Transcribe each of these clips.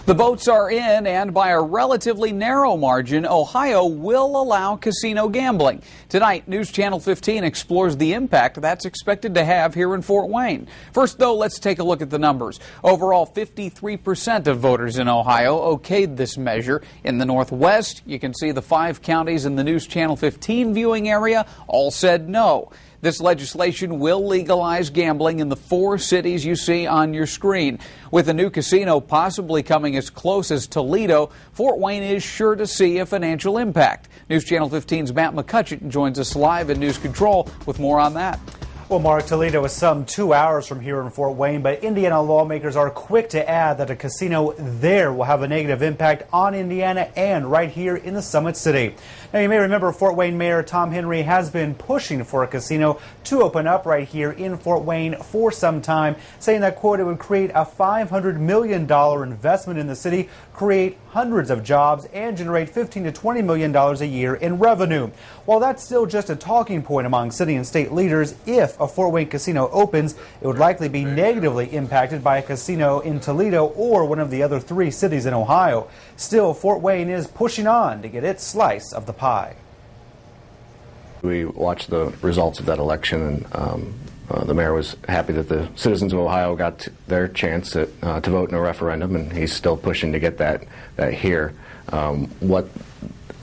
The votes are in, and by a relatively narrow margin, Ohio will allow casino gambling. Tonight, News Channel 15 explores the impact that's expected to have here in Fort Wayne. First, though, let's take a look at the numbers. Overall, 53% of voters in Ohio okayed this measure. In the Northwest, you can see the 5 counties in the News Channel 15 viewing area all said no. This legislation will legalize gambling in the 4 cities you see on your screen. With a new casino possibly coming as close as Toledo, Fort Wayne is sure to see a financial impact. News Channel 15's Matt McCutcheon joins us live in News Control with more on that. Well, Mark, Toledo is some 2 hours from here in Fort Wayne, but Indiana lawmakers are quick to add that a casino there will have a negative impact on Indiana and right here in the Summit City. Now, you may remember Fort Wayne Mayor Tom Henry has been pushing for a casino to open up right here in Fort Wayne for some time, saying that, quote, it would create a $500 million investment in the city, create hundreds of jobs, and generate $15 to $20 million a year in revenue. While that's still just a talking point among city and state leaders, if a Fort Wayne casino opens, it would likely be negatively impacted by a casino in Toledo or one of the other 3 cities in Ohio. Still, Fort Wayne is pushing on to get its slice of the pie. We watched the results of that election, and the mayor was happy that the citizens of Ohio got their chance to vote in a referendum, and he's still pushing to get that here. What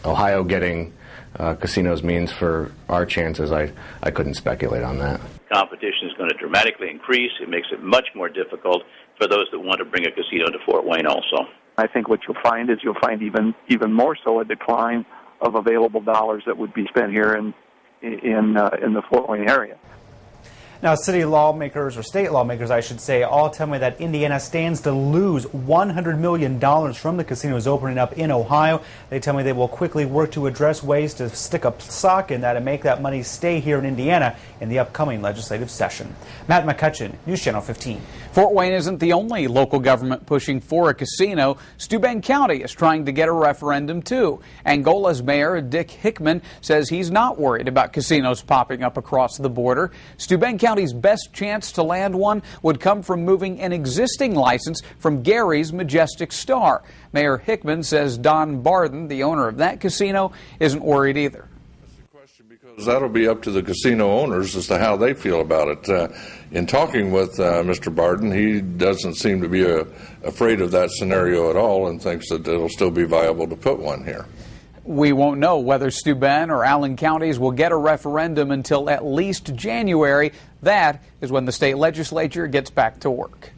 Ohio getting casinos means for our chances, I couldn't speculate on that. Competition is going to dramatically increase. It makes it much more difficult for those that want to bring a casino to Fort Wayne also. I think what you'll find is even more so a decline of available dollars that would be spent here in the Fort Wayne area. Now, city lawmakers, or state lawmakers, I should say, all tell me that Indiana stands to lose $100 million from the casinos opening up in Ohio. They tell me they will quickly work to address ways to stick a sock in that and make that money stay here in Indiana in the upcoming legislative session. Matt McCutcheon, News Channel 15. Fort Wayne isn't the only local government pushing for a casino. Steuben County is trying to get a referendum, too. Angola's mayor, Dick Hickman, says he's not worried about casinos popping up across the border. Steuben County's best chance to land one would come from moving an existing license from Gary's Majestic Star. Mayor Hickman says Don Barden, the owner of that casino, isn't worried either. Because that'll be up to the casino owners as to how they feel about it. In talking with Mr. Barden, he doesn't seem to be afraid of that scenario at all and thinks that it'll still be viable to put one here. We won't know whether Steuben or Allen counties will get a referendum until at least January. That is when the state legislature gets back to work.